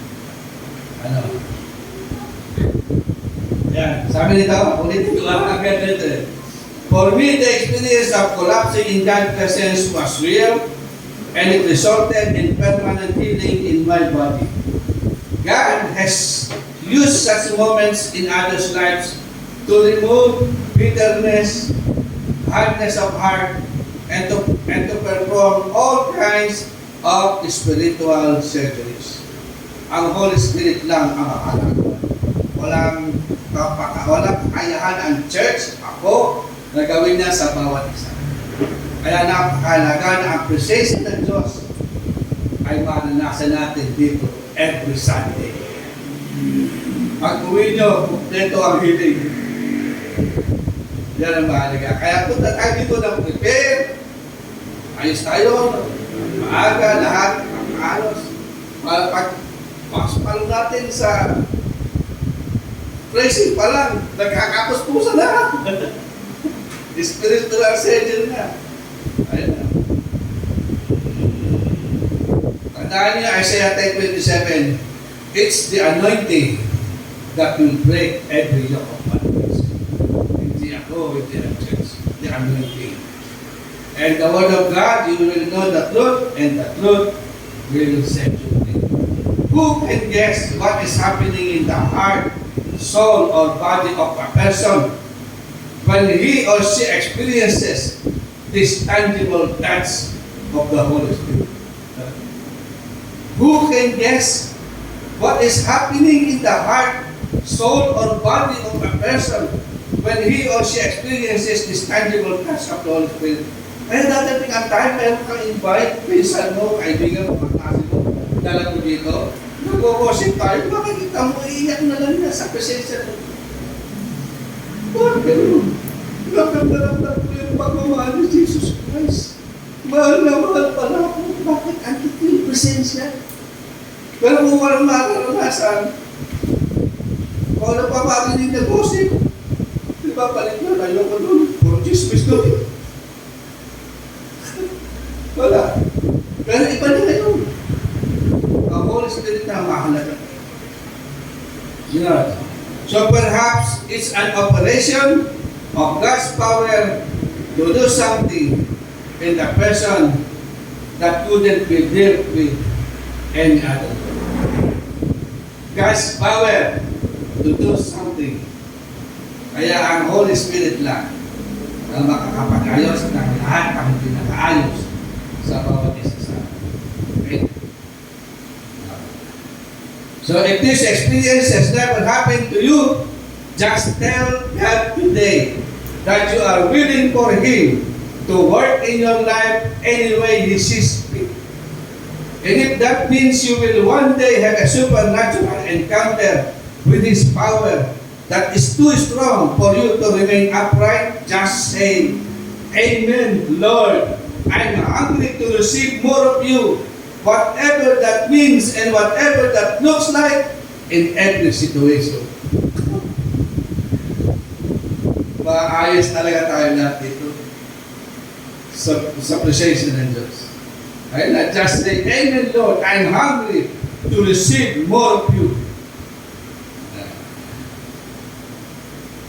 yan, sabi nito, ulitin ko ang agad nito. For me, the experience of collapsing in God's presence was real, and it resulted in permanent healing in my body. God has used such moments in others' lives to remove bitterness, hardness of heart, and to perform all kinds of spiritual surgeries. Ang Holy Spirit lang ang makakagawa. Walang kakayahan ang church, ako, na gawin niya sa bawat isa. Kaya napakahalaga na ang presensya ng Diyos ay mananasan natin dito every Sunday. Pag-uwi nyo, kumpleto ang healing. Yan ang mahalaga. Kaya punta tayo dito ng prepare. Ayos tayo. Maaga, lahat, makaalos. Pag-pasok pa natin sa praising pa lang, nagkakapos-pusa na. Spiritual surgery na. Ayun na. Tandaan niyo, Isaiah 10:27, it's the anointing that will break every yoke of bondage. Hindi ako, hindi ang church. The anointing. And the Word of God, you will know the truth, and the truth will set you free. Who can guess what is happening in the heart, soul, or body of a person when he or she experiences this tangible touch of the Holy Spirit? Who can guess what is happening in the heart, soul, or body of a person when he or she experiences this tangible touch of the Holy Spirit? Kaya dadating ang time, meron kang invite, pinsan mo, kaibigan mo, kaklase mo, dala mo dito, nag-worship tayo, makikita mo, iiyak na lang niya sa presensya mo. Bakit ganun? Nakamdaramdam ko yung pagmamahal ni Jesus Christ. Mahal na mahal pala ako. Bakit andito yung presensya? Pero kung walang makaranasan, kung ano pa makinig na gossip, di ba palit na tayo ko doon? Puro chismis doon. Wala. Pero iba na ngayon. Ang Holy Spirit na mahalaga. Yeah. So perhaps it's an operation of God's power to do something in the person that couldn't be dealt with any other. God's power to do something. Kaya ang Holy Spirit lang ang makakapag-ayos ng lahat ng hindi nakaayos sa bawat isa sa atin. Okay? So if this experience has never happened to you, just tell God today that you are willing for Him to work in your life any way He sees fit. And if that means you will one day have a supernatural encounter with His power that is too strong for you to remain upright, just say, Amen, Lord. I'm hungry to receive more of you, whatever that means and whatever that looks like in every situation. Maayos talaga tayo lahat dito sa presensya ng Diyos. Ayun na, just say, Amen, Lord, I'm hungry to receive more of you.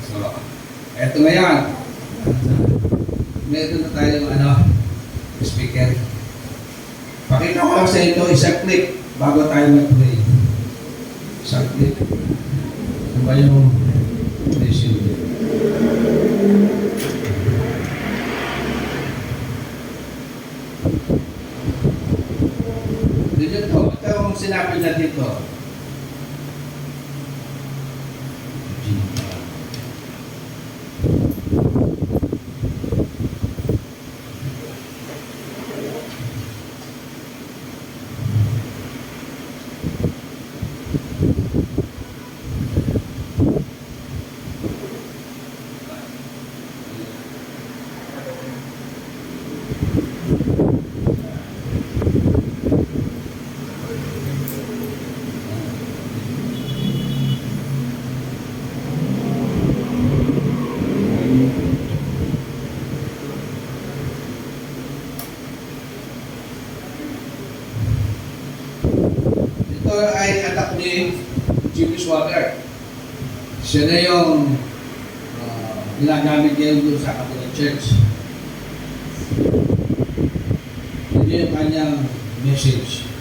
So, eto ngayon. Meron na tayong speaker. Pakita ko lang sa ito isang clip bago tayo mag-pray. Isang clip. Ano ba yung issue? Dito, ito yung sinabi na dito. Ito ay anak ni Jimmy Swaggart. Siya na yung ginagamit niya doon sa Catholic Church. Yun yung kanyang message.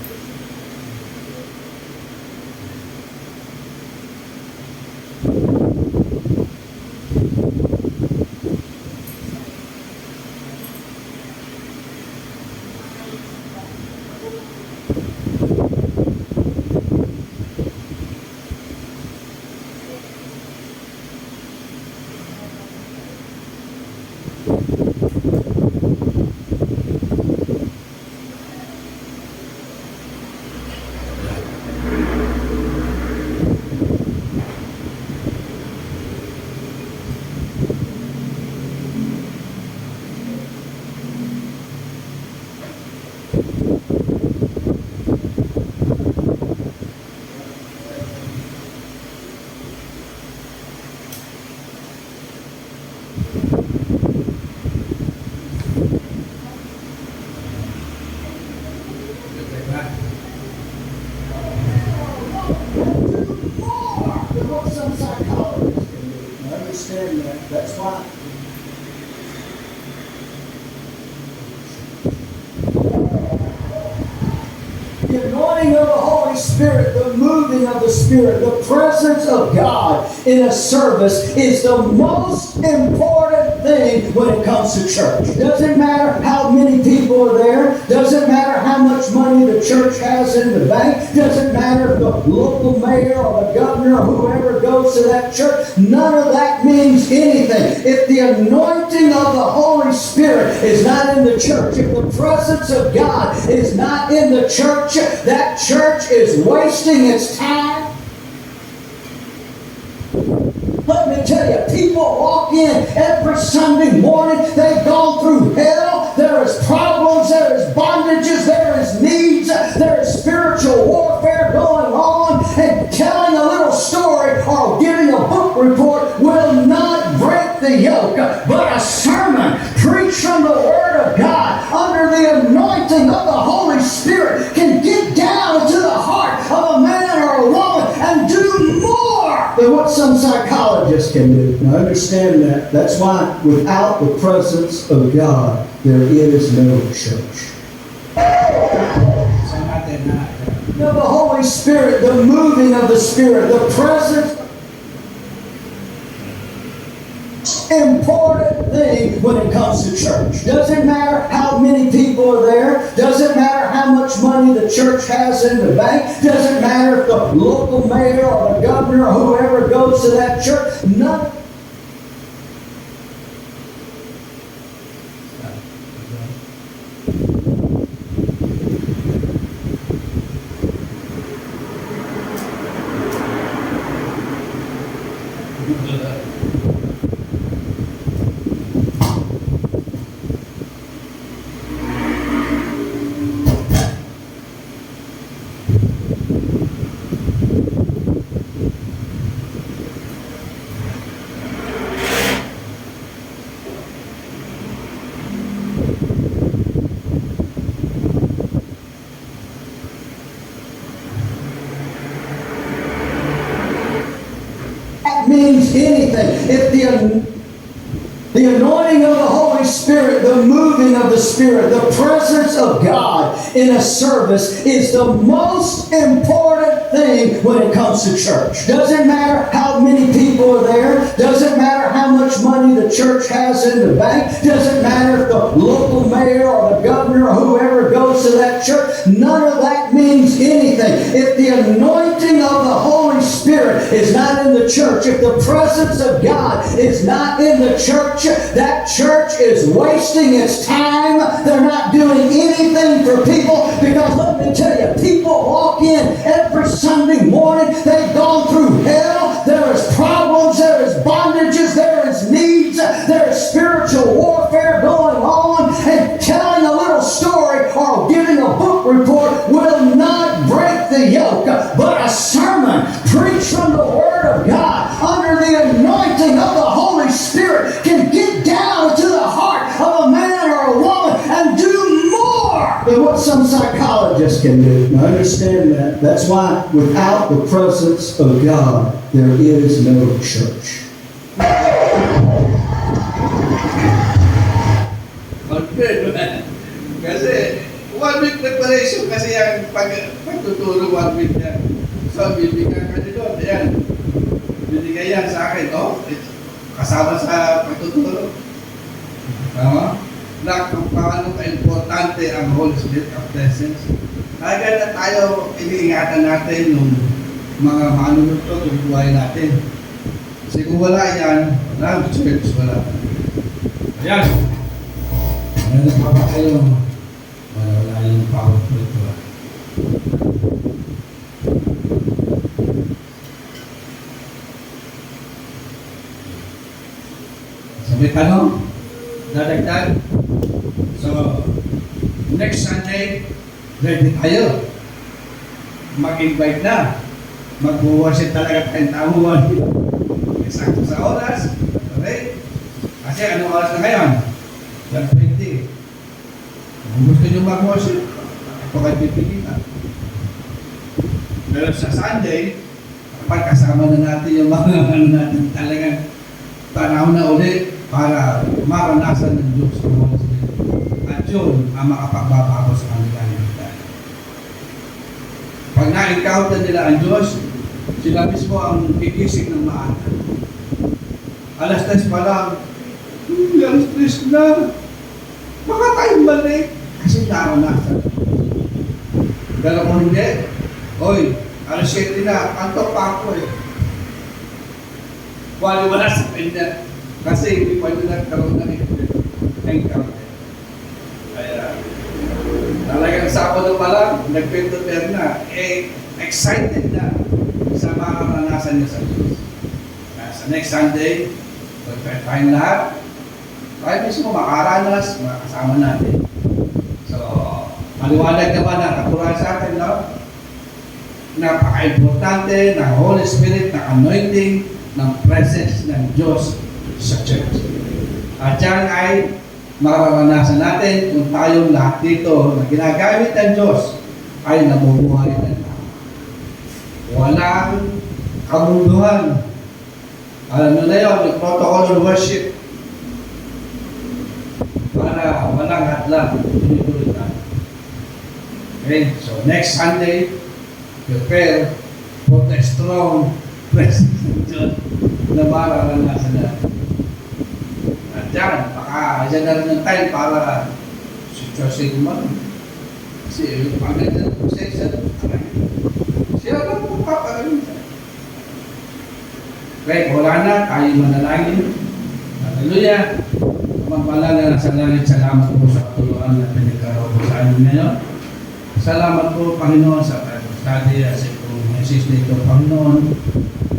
anointing of the Holy Spirit, the moving of the Spirit, the presence of God in a service is the most important thing when it comes to church. Doesn't matter how many people are there. Doesn't matter how much money the church has in the bank. Doesn't matter if the local mayor or the governor or whoever goes to that church. None of that means anything. If the anointing of the Holy Spirit is not in the church, if the presence of God is not in the church, that church is wasting its time. Let me tell you, people walk in every Sunday morning. They've gone through hell. There is problems. There is bondages. There is needs. There is spiritual warfare going on. And telling a little story or giving a book report will not break the yoke. But a sermon preached from the Word of God under the anointing of the Holy Spirit can get down to the heart of a man or a woman and do more than what some psychologists can do. Now understand that. That's why without the presence of God, there is no church. Now the Holy Spirit, the moving of the Spirit, the presence, important thing when it comes to church. Doesn't matter how many people are there. Doesn't matter how much money the church has in the bank. Doesn't matter if the local mayor or the governor or whoever goes to that church. None. Means anything. If the anointing of the Holy Spirit, the moving of the Spirit, the presence of God in a service is the most important thing when it comes to church. Doesn't matter how many people are there. Doesn't matter how much money the church has in the bank. Doesn't matter if the local mayor or the governor or whoever goes to that church. None of that means anything. If the anointing of the Holy Spirit is not in the church, if the presence of God is not in the church, that church is wasting its time. They're not doing anything for people, because let me tell you, people walk in every Sunday morning. They've gone through hell. There is problems. There is bondages. There is needs. There is spiritual warfare going on. And telling a little story or giving a book report will not break the yoke. But a sermon preached from the Word of God under the anointing of the Holy Spirit can get down to the heart of a man or a woman and do more than what some psychologists can do. Now understand that. That's why without the presence of God, there is no church. Kasi 1 week preparation kasi yung pagtuturo 1 week yan. So bibigyan ka nito, ayan. Binigay yan sa akin, kasama sa pagtuturo. Tama? Na kung paano ka-importante ang Holy Spirit of presence. Kaya na tayo, iniingatan natin yung mga manunod to, yung buhay natin. Kasi kung wala yan, wala ang church, wala. Ayan. Meron pa ba kayo? Wala yung power to ito. May tanong? Dadagdag? So, next Sunday, ready tayo. Mag-invite na. Mag-worship talaga tayong tamuan. Eksakto sa oras. Okay? Kasi anong oras na ngayon? 1:20. Kung gusto nyo mag-worship, ito kayo pipilitan. Pero sa Sunday, kapag kasama na natin yung mga natin talagang panahon na ulit, para maranasan ng Diyos ng Holy Spirit. At yun ang makapagbabago sa kanila ng ma-encounter nila ang Diyos, sila mismo ang gigising ng maaga. Alas 3 pa lang, alas 3 na. Baka tayong balik. Kasi naranasan. Dala mo hindi. Oy, alas 7 na, kanto pa ako eh. Wala sa kanya. Kasi hindi pa nila nagkaroon ng encounter. Kaya, talagang Sabado pa lang, nag-prepare na. Excited na sa mga karanasan niya sa Diyos. Sa next Sunday, prepare tayong lahat. Tayo mismo makaranas, makasama natin. So, maliwanag naman ang katuruan sa atin, no? Napaka-importante ng Holy Spirit, ng anointing, ng presence ng Diyos sa church. At yan ay mararanasan natin kung tayong lahat dito na ginagamit ng Diyos ay namumuhay ng tama. Walang kamunduhan. Alam nyo na yun, yung protocol of worship. Para walang hatlang. Tuloy-tuloy tayo. Okay, so next Sunday, prepare for the strong presence of Diyos na mararanasan natin. At yan, baka yan na rin yung time para sitwasyon mo. Kasi yung pagkakita ng prosesyon, siya lang po papagaling sa. Okay, wala na, tayo manalangin. Hallelujah. Magpalala na sa langit, salamat po sa katulungan na pinagkaroon po sa amin ngayon. Salamat po, Panginoon, sa Bible study at sa itong message nito, Panginoon,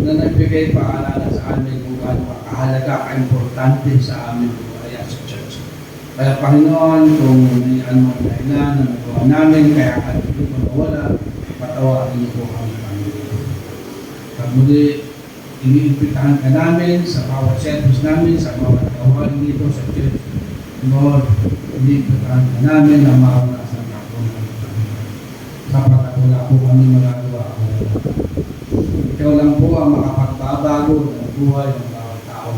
na nagbigay paalala sa amin kung gaano kahalaga, ka-importante sa amin buhay sa church. Kaya, Panginoon, kung may anumang dahilan na nagawa namin, kaya ka hindi ko nawala, patawarin niyo po kami, Panginoon. At muli, iniimbitahan ka namin sa bawat service namin, sa bawat gawain dito sa church. Lord, iniimbitahan ka namin na maranasan ka po ng Panginoon. Sapat wala po kami magagawa. Ikaw lang po ang makapagbabago ng buhay ng bawat tao.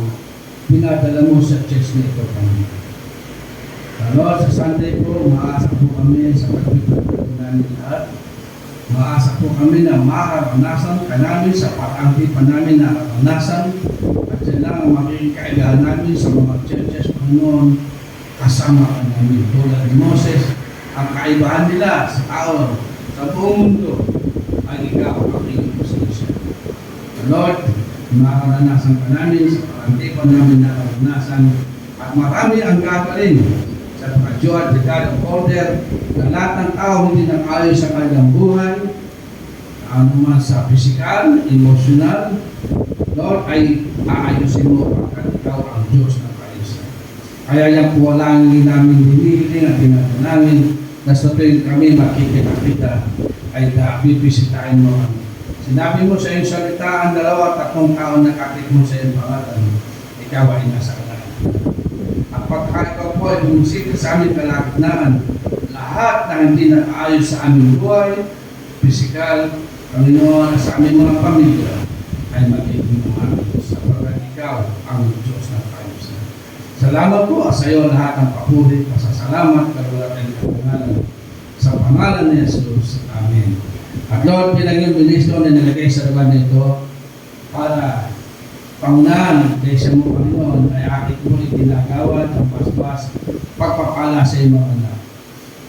Pinadala mo sa church nito, Panginoon. Lord, sa Sunday po, umaasa po kami sa pagpipagpapag namin lahat. Maasa po kami na mararanasan ka namin sa parangki pa namin nararanasan at yan lang ang magiging kailangan namin sa mga churches, Panginoon, kasama ka namin tulad ni Moses. Ang kaibahan nila sa tao, sa buong mundo, ay ikaw ang iyong posisyon. Lord, mararanasan ka namin sa parangki pa namin nararanasan at marami ang gagaling sa pagkadyuan, the God of order, na lahat ng tao hindi nang-ayos sa kanilang buhay, ano man sa physical, emotional, Lord, ay aayusin mo pagkat ikaw ang Diyos ng kaayusan. Kaya yan po lang namin hinihiling at tinatanangin na sa tuwing kami makikita-kita ay bibisitahin mo kami. Sinabi mo sa iyong salita, ang 2-3 taon na kapit mo sa iyong pangalan, ikaw ay nasa kalaan. At pagka ikaw po ay bumisita sa aming kalagitnaan, lahat na hindi nakaayos sa aming buhay, physical, Panginoon, sa aming mga pamilya, ay magiging umayos sapagkat ikaw ang Diyos ng kaayusan. Salamat po sa iyo lahat ng papuri, pasasalamat, kalulatan ng pangalan. Sa pangalan ni Jesus. Amen. At Lord, bilang yung ministro na nilagay sa lugar nito para pangunahan ng iglesia mo, Panginoon, ay akit mo itinagawad ang basbas pagpapala sa iyong mga anak.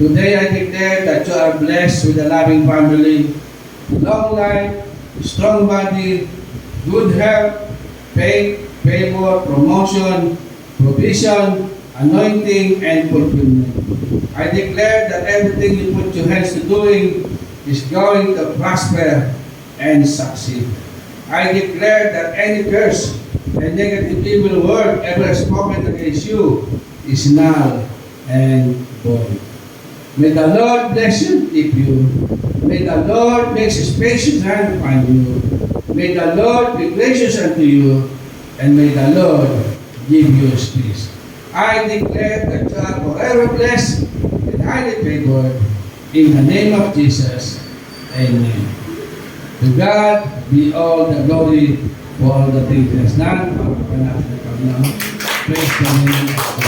Today I declare that you are blessed with a loving family, long life, strong body, good health, faith, favor, promotion, provision, anointing, and fulfillment. I declare that everything you put your hands to doing is going to prosper and succeed. I declare that any curse and negative evil word ever spoken against you is null and void. May the Lord bless you, keep you. May the Lord make his gracious hand upon you. May the Lord be gracious unto you, and may the Lord give you his peace. I declare that you are forever blessed and highly favored in the name of Jesus. Amen. To God be all the glory for all the things he has done. Praise the name of God.